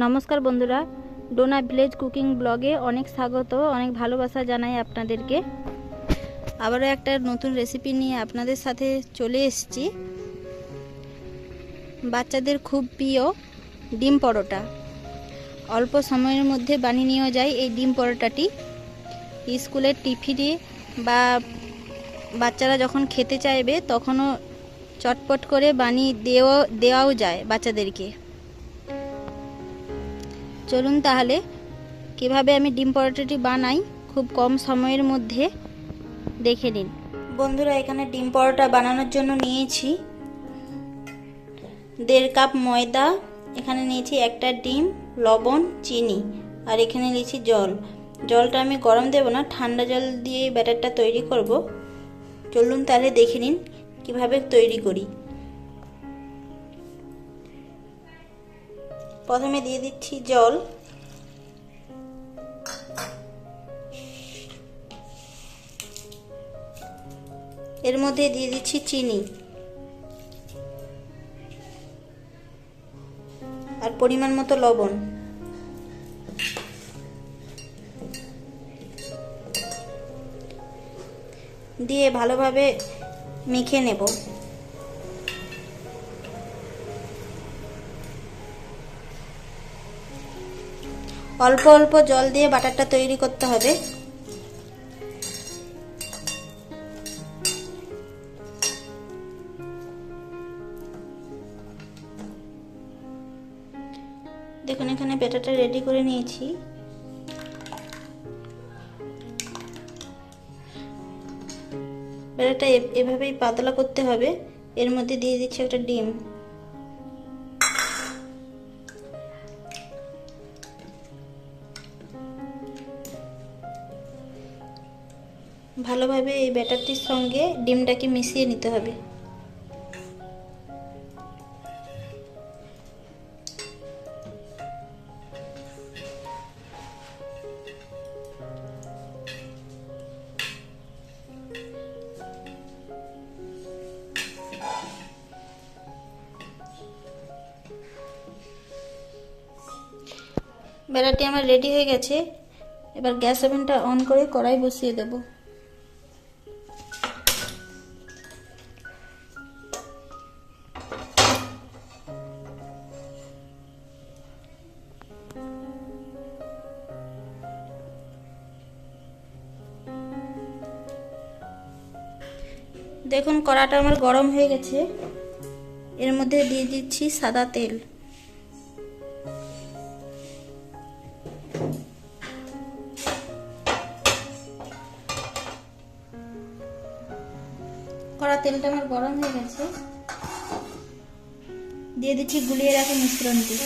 নমস্কার বন্ধুরা, Dona village cooking ব্লগে অনেক স্বাগত, অনেক ভালোবাসা জানাই আপনাদেরকে। আবারও একটা নতুন রেসিপি নিয়ে আপনাদের সাথে চলে এসেছি। বাচ্চাদের খুব প্রিয় ডিম পরোটা। অল্প সময়ের মধ্যে বানিয়ে নেওয়া যায় এই ডিম পরোটাটি। স্কুলের টিফিনে বা বাচ্চারা যখন খেতে চাইবে তখনও চটপট করে বানিয়ে দেওয়াও যায় বাচ্চাদেরকে। চলুন তাহলে কিভাবে আমি ডিম পরোটাটি বানাই খুব কম সময়ের মধ্যে দেখে নিন। বন্ধুরা, এখানে ডিম পরোটা বানানোর জন্য নিয়েছি 1.5 কাপ ময়দা, এখানে নিয়েছি একটা ডিম, লবণ, চিনি, আর এখানে নিয়েছি জল। জলটা আমি গরম দেব না, ঠান্ডা জল দিয়ে ব্যাটারটা তৈরি করব। চলুন তাহলে দেখে নিন কিভাবে তৈরি করি। প্রথমে দিয়ে দিচ্ছি জল, এর মধ্যে দিয়ে দিচ্ছি চিনি আর পরিমাণ মতো লবণ। দিয়ে ভালোভাবে মেখে নেব। অল্প অল্প জল দিয়ে বাটারটা তৈরি করতে হবে। দেখুন, এখানে ব্যাটারটা রেডি করে নিয়েছি। ব্যাটারটা এভাবেই পাতলা করতে হবে। এর মধ্যে দিয়ে দিচ্ছি একটা ডিম। ভালোভাবে এই ব্যাটারটির সঙ্গে ডিমটাকে মিশিয়ে নিতে হবে। ব্যাটারটি আমার রেডি হয়ে গেছে। এবার গ্যাস ওভেনটা অন করে কড়াই বসিয়ে দেব। দেখুন, কড়াটা আমার গরম হয়ে গেছে। এর মধ্যে দিয়ে দিচ্ছি সাদা তেল। কড়া তেলটা আমার গরম হয়ে গেছে। দিয়ে দিচ্ছি গুলিয়ে রাখা মিশ্রণটি।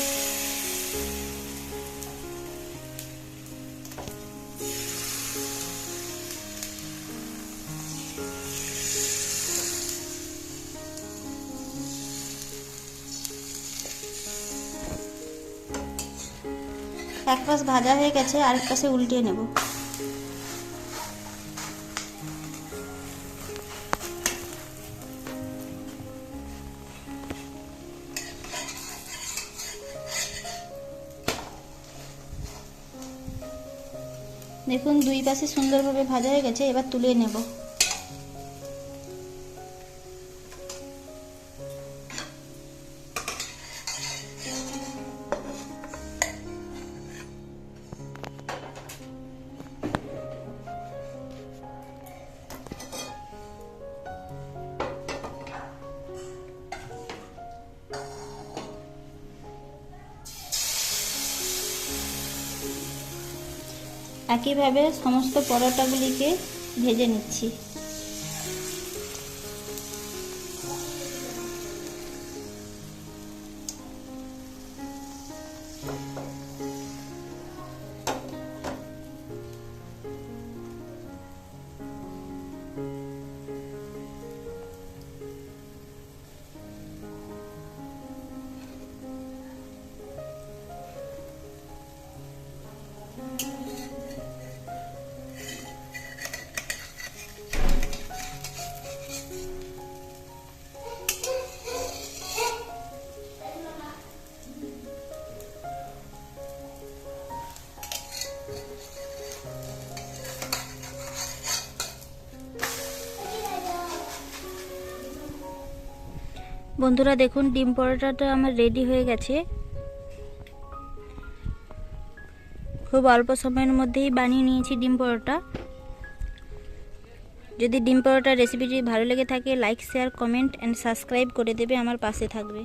এক পাশ ভাজা হয়ে গেছে, আরেক পাশে উল্টিয়ে নেব। দেখুন, দুই পাশে সুন্দরভাবে ভাজা হয়ে গেছে। এবার তুলে নেব। একইভাবে সমস্ত পরোটাগুলিকে ভেজে নিচ্ছি। বন্ধুরা দেখুন, ডিম পরোটাটা আমার রেডি হয়ে গেছে। খুব অল্প সময়ের মধ্যেই বানিয়ে নিয়েছি ডিম পরোটা। যদি ডিম পরোটা রেসিপিটি ভালো লেগে থাকে, like, share, comment and subscribe করে দেবে, আমার পাশে থাকবে।